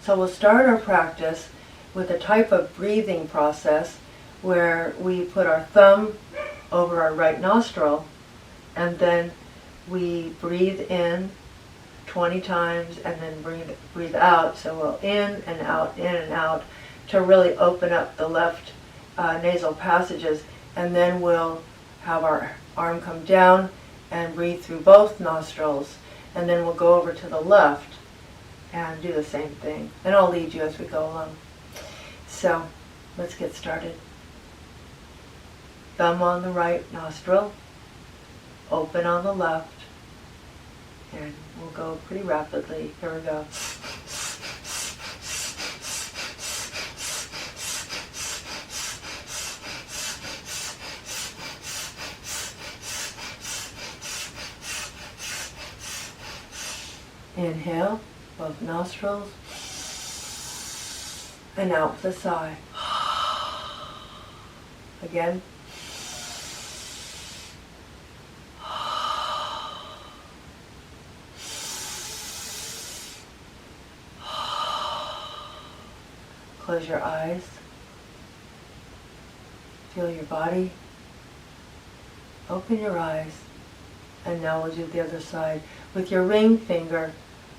So we'll start our practice with a type of breathing process where we put our thumb over our right nostril and then we breathe in 20 times and then breathe out. So we'll in and out to really open up the left nasal passages, and then we'll have our arm come down and breathe through both nostrils, and then we'll go over to the left and do the same thing. And I'll lead you as we go along. So let's get started. Thumb on the right nostril, open on the left, and we'll go pretty rapidly. Here we go. Inhale, both nostrils, and out with a sigh. Again. Close your eyes. Feel your body. Open your eyes. And now we'll do the other side. With your ring finger,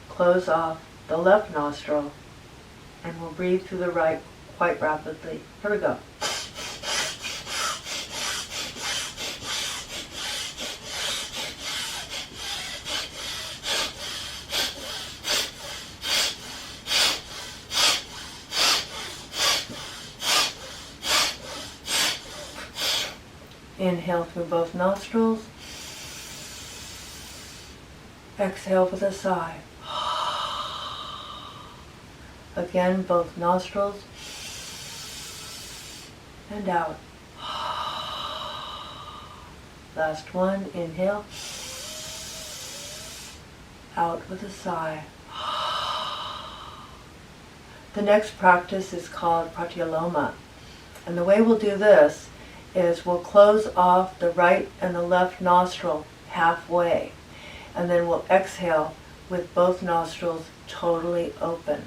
close off the left nostril, and we'll breathe through the right quite rapidly. Here we go. Inhale through both nostrils. Exhale with a sigh. Again, both nostrils. And out. Last one. Inhale. Out with a sigh. The next practice is called Pranayama. And the way we'll do this is we'll close off the right and the left nostril halfway. And then we'll exhale with both nostrils totally open.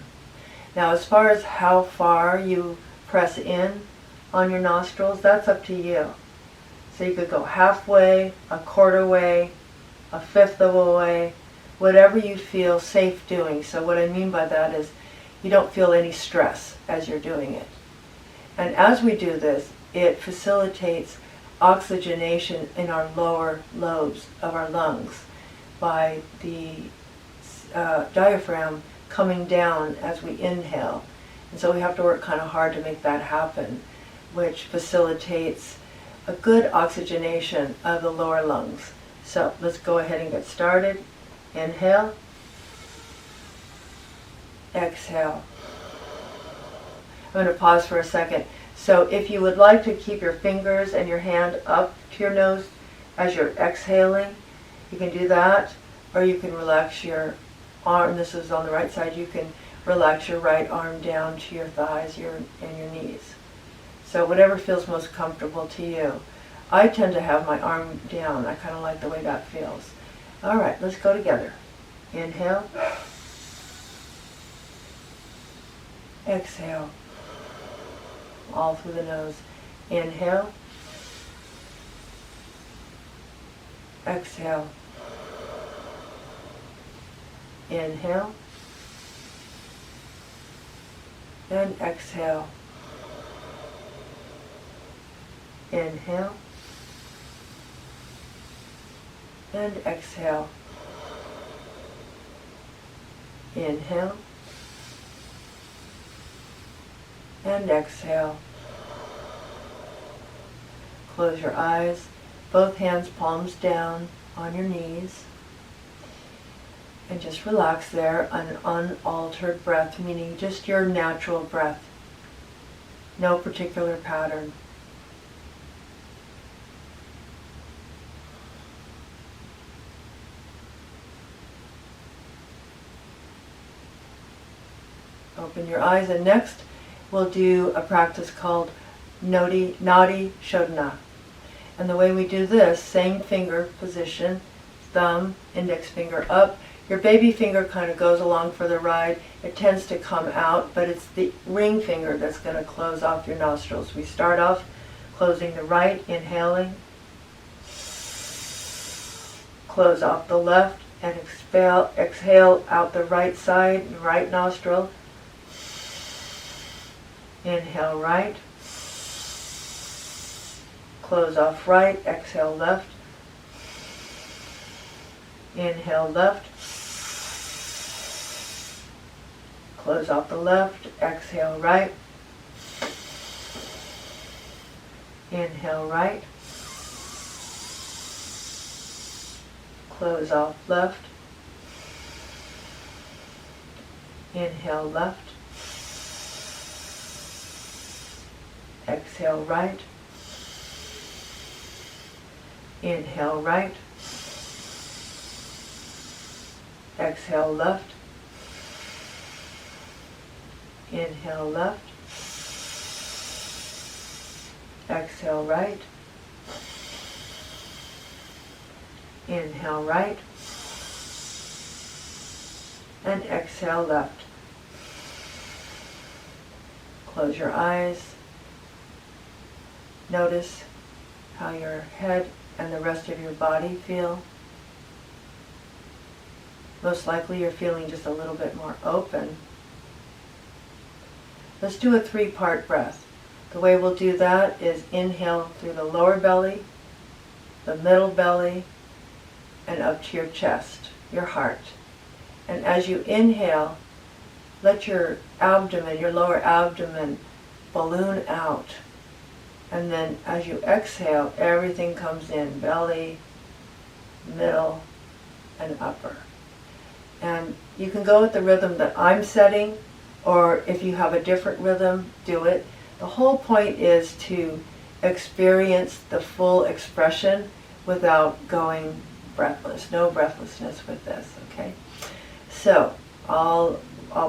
Now, as far as how far you press in on your nostrils, that's up to you. So you could go halfway, a quarter way, a fifth of a way, whatever you feel safe doing. So what I mean by that is you don't feel any stress as you're doing it. And as we do this, it facilitates oxygenation in our lower lobes of our lungs by the diaphragm coming down as we inhale. And so we have to work kind of hard to make that happen, which facilitates a good oxygenation of the lower lungs. So let's go ahead and get started. Inhale. Exhale. I'm going to pause for a second. So if you would like to keep your fingers and your hand up to your nose as you're exhaling, you can do that, or you can relax your arm. This is on the right side. You can relax your right arm down to your thighs and your knees. So whatever feels most comfortable to you. I tend to have my arm down. I kind of like the way that feels. All right, let's go together. Inhale. Exhale. All through the nose. Inhale. Exhale. Inhale. And exhale. Inhale. And exhale. Inhale. And exhale. Close your eyes. Both hands palms down on your knees. And just relax there, an unaltered breath, meaning just your natural breath. No particular pattern. Open your eyes, and next we'll do a practice called Nadi Shodhana. And the way we do this, same finger position, thumb, index finger up, Your baby finger kind of goes along for the ride. It tends to come out, but it's the ring finger that's going to close off your nostrils. We start off closing the right, inhaling. Close off the left and exhale out the right side, right nostril. Inhale right. Close off right, exhale left. Inhale left. Close off the left, exhale right. Inhale right. Close off left. Inhale left. Exhale right. Inhale right. Exhale left. Inhale left. Exhale right. Inhale right. And exhale left. Close your eyes. Notice how your head and the rest of your body feel. Most likely you're feeling just a little bit more open. Let's do a 3-part breath. The way we'll do that is inhale through the lower belly, the middle belly, and up to your chest, your heart. And as you inhale, let your abdomen, your lower abdomen, balloon out. And then as you exhale, everything comes in, belly, middle, and upper. And you can go with the rhythm that I'm setting, or if you have a different rhythm, do it. The whole point is to experience the full expression without going breathless. No breathlessness with this, okay? So, I'll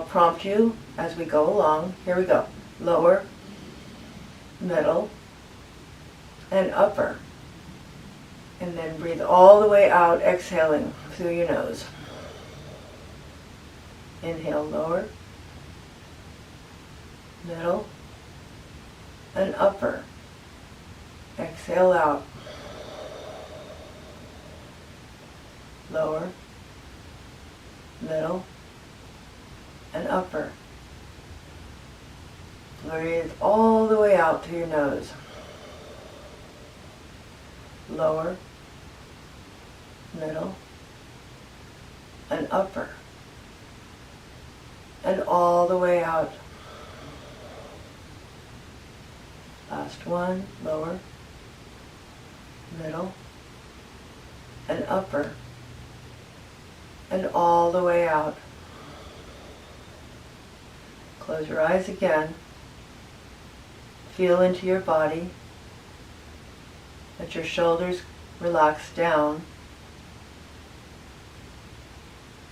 prompt you as we go along. Here we go. Lower, middle, and upper. And then breathe all the way out, exhaling through your nose. Inhale lower, middle, and upper. Exhale out. Lower, middle, and upper. Breathe all the way out through your nose. Lower, middle, and upper. And all the way out. Last one, lower, middle, and upper. And all the way out. Close your eyes again. Feel into your body. Let your shoulders relax down.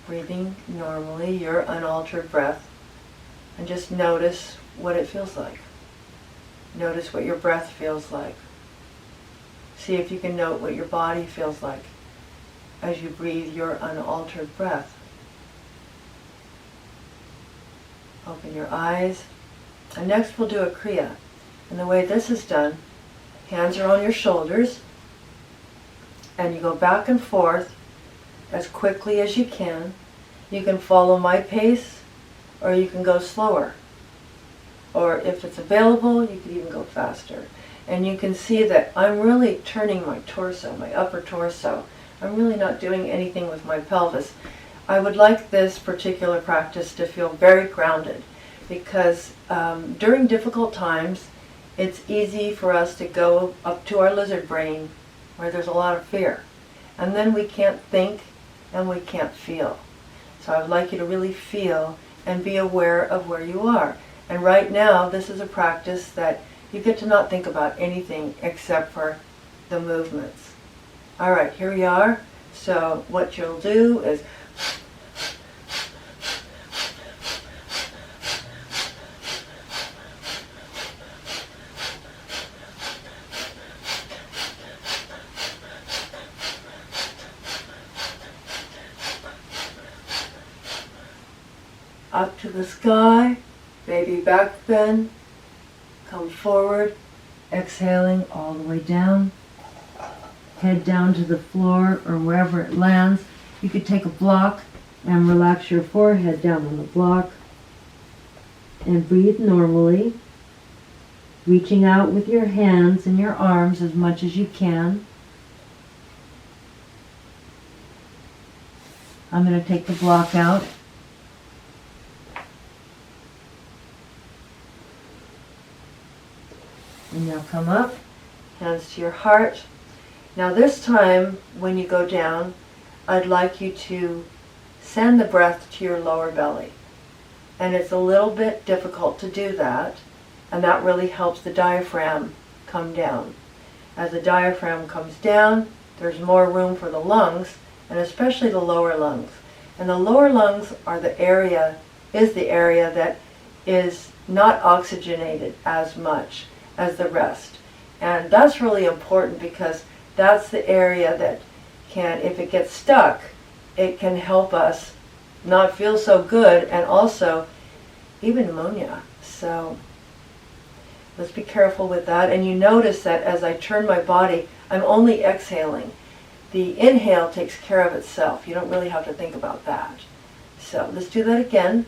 Breathing normally, your unaltered breath. And just notice what it feels like. Notice what your breath feels like. See if you can note what your body feels like as you breathe your unaltered breath. Open your eyes. And next we'll do a Kriya. And the way this is done, hands are on your shoulders, and you go back and forth as quickly as you can. You can follow my pace, or you can go slower. Or if it's available, you could even go faster. And you can see that I'm really turning my torso, my upper torso. I'm really not doing anything with my pelvis. I would like this particular practice to feel very grounded, because during difficult times, it's easy for us to go up to our lizard brain where there's a lot of fear. And then we can't think and we can't feel. So I would like you to really feel and be aware of where you are. And right now, this is a practice that you get to not think about anything except for the movements. All right, here we are. So what you'll do is up to the sky, baby back bend, come forward, exhaling all the way down, head down to the floor or wherever it lands. You could take a block and relax your forehead down on the block and breathe normally, reaching out with your hands and your arms as much as you can. I'm going to take the block out. And now come up, hands to your heart. Now this time, when you go down, I'd like you to send the breath to your lower belly. And it's a little bit difficult to do that, and that really helps the diaphragm come down. As the diaphragm comes down, there's more room for the lungs, and especially the lower lungs. And the lower lungs are the area that is not oxygenated as much as the rest. And that's really important because that's the area that can, if it gets stuck, it can help us not feel so good, and also even pneumonia. So let's be careful with that. And you notice that as I turn my body, I'm only exhaling. The inhale takes care of itself. You don't really have to think about that. So let's do that again.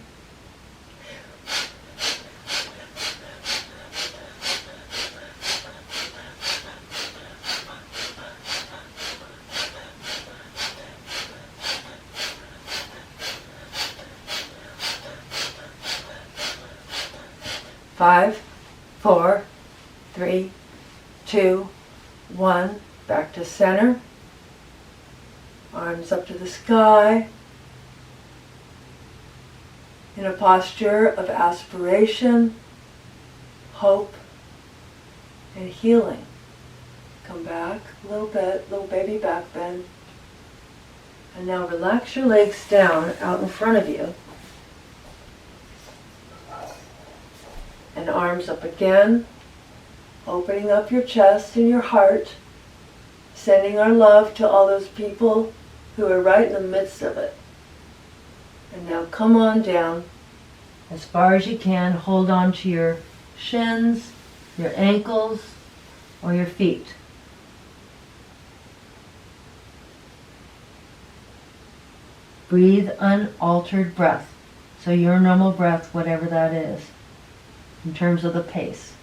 Five, four, three, two, one. Back to center. Arms up to the sky. In a posture of aspiration, hope, and healing. Come back a little bit, little baby back bend. And now relax your legs down out in front of you. And arms up again, opening up your chest and your heart, sending our love to all those people who are right in the midst of it. And now come on down as far as you can. Hold on to your shins, your ankles, or your feet. Breathe unaltered breath. So your normal breath, whatever that is, in terms of the pace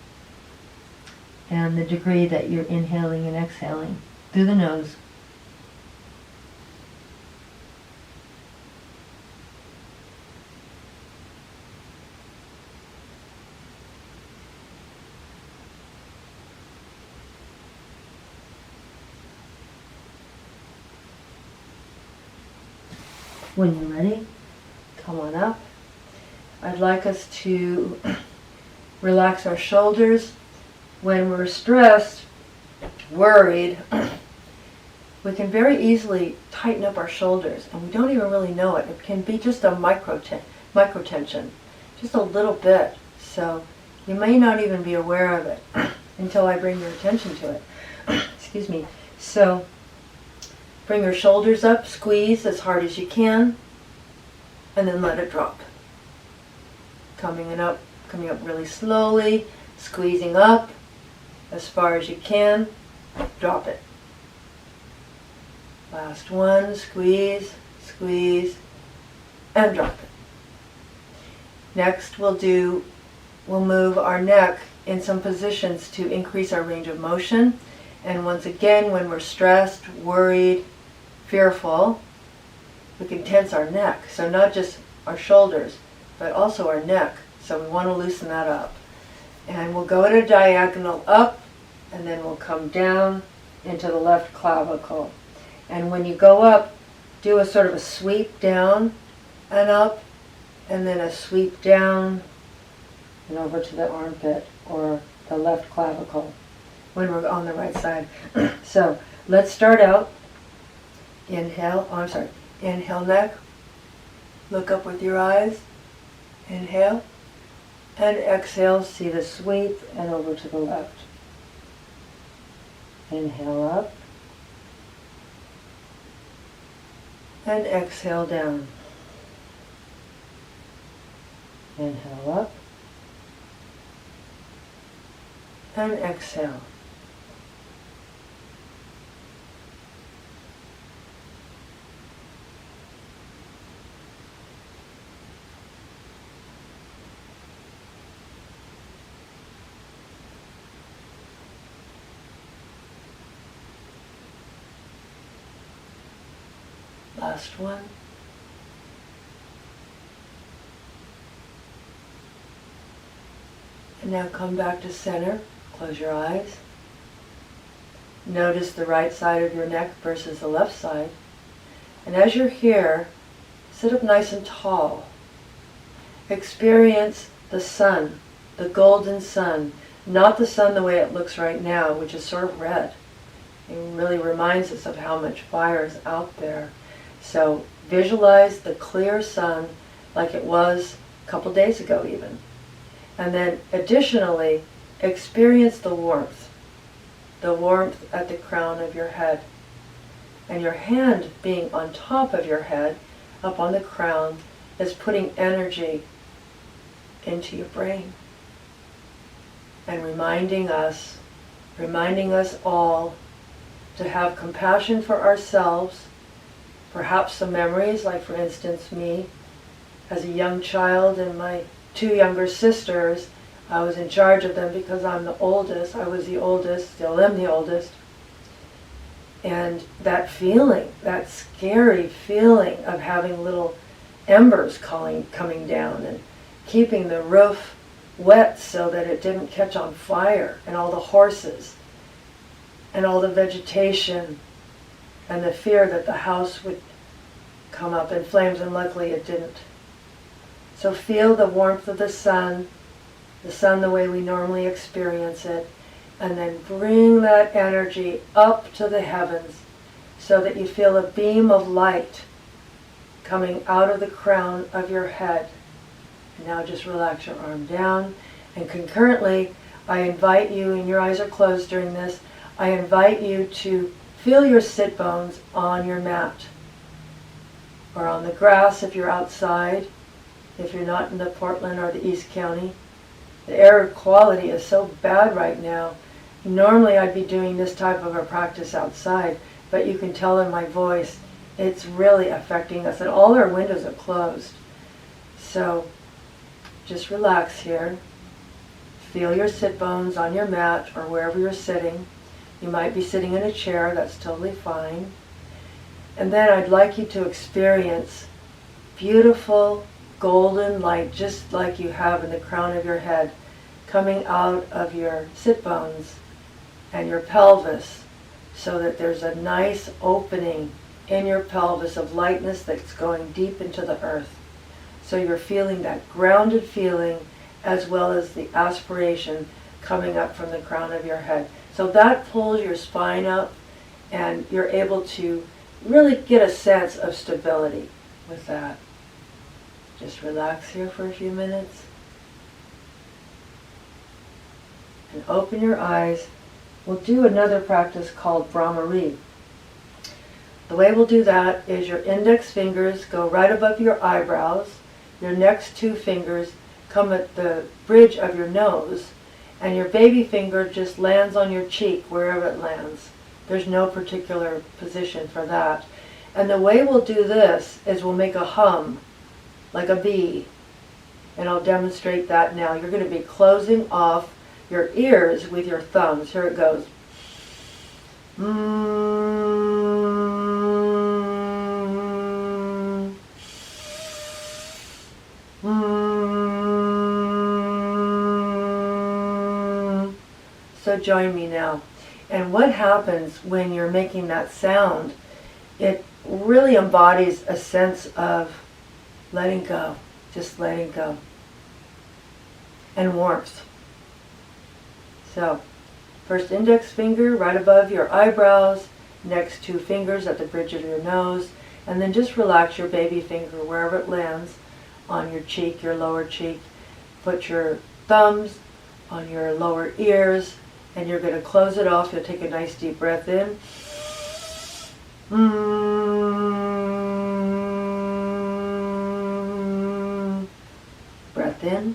and the degree that you're inhaling and exhaling through the nose. When you're ready, come on up. I'd like us to relax our shoulders. When we're stressed, worried, we can very easily tighten up our shoulders, and we don't even really know it. It can be just a micro-tension, just a little bit. So you may not even be aware of it until I bring your attention to it. Excuse me. So bring your shoulders up, squeeze as hard as you can, and then let it drop. Coming up really slowly, squeezing up as far as you can, drop it. Last one, squeeze, squeeze, and drop it. Next we'll move our neck in some positions to increase our range of motion. And once again, when we're stressed, worried, fearful, we can tense our neck. So not just our shoulders, but also our neck. So we want to loosen that up. And we'll go at a diagonal up, and then we'll come down into the left clavicle. And when you go up, do a sort of a sweep down and up, and then a sweep down and over to the armpit or the left clavicle when we're on the right side. So let's start out. Inhale, inhale neck. Look up with your eyes. Inhale. And exhale, see the sweep and over to the left. Inhale up. And exhale down. Inhale up. And exhale. Last one. And now come back to center. Close your eyes. Notice the right side of your neck versus the left side. And as you're here, sit up nice and tall. Experience the sun, the golden sun, not the sun the way it looks right now, which is sort of red. It really reminds us of how much fire is out there. So visualize the clear sun like it was a couple days ago even. And then additionally, experience the warmth at the crown of your head. And your hand being on top of your head, up on the crown, is putting energy into your brain. And reminding us all to have compassion for ourselves, perhaps some memories, like for instance me, as a young child and my two younger sisters. I was in charge of them because I'm the oldest. I was the oldest, still am the oldest. And that feeling, that scary feeling of having little embers coming down and keeping the roof wet so that it didn't catch on fire, and all the horses and all the vegetation and the fear that the house would come up in flames, and luckily it didn't. So feel the warmth of the sun the way we normally experience it, and then bring that energy up to the heavens so that you feel a beam of light coming out of the crown of your head. And now just relax your arm down, and concurrently I invite you, and your eyes are closed during this, I invite you to feel your sit bones on your mat or on the grass if you're outside, if you're not in the Portland or the East County. The air quality is so bad right now. Normally I'd be doing this type of a practice outside, but you can tell in my voice it's really affecting us, and all our windows are closed. So just relax here. Feel your sit bones on your mat or wherever you're sitting. You might be sitting in a chair, that's totally fine. And then I'd like you to experience beautiful golden light, just like you have in the crown of your head, coming out of your sit bones and your pelvis, so that there's a nice opening in your pelvis of lightness that's going deep into the earth. So you're feeling that grounded feeling as well as the aspiration coming up from the crown of your head. So that pulls your spine up, and you're able to really get a sense of stability with that. Just relax here for a few minutes. And open your eyes. We'll do another practice called Brahmari. The way we'll do that is your index fingers go right above your eyebrows. Your next two fingers come at the bridge of your nose, and your baby finger just lands on your cheek wherever it lands. There's no particular position for that. And the way we'll do this is we'll make a hum, like a bee. And I'll demonstrate that now. You're going to be closing off your ears with your thumbs. Here it goes. So join me now. And what happens when you're making that sound, it really embodies a sense of letting go, just letting go, and warmth. So, first index finger right above your eyebrows, next two fingers at the bridge of your nose, and then just relax your baby finger wherever it lands on your cheek, your lower cheek. Put your thumbs on your lower ears, and you're going to close it off. You'll take a nice deep breath in. Breath in.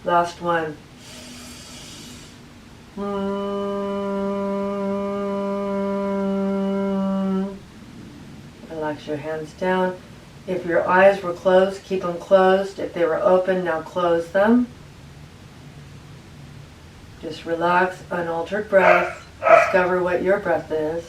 Last one. Relax your hands down. If your eyes were closed, keep them closed. If they were open, now close them. Just relax, unaltered breath. Discover what your breath is.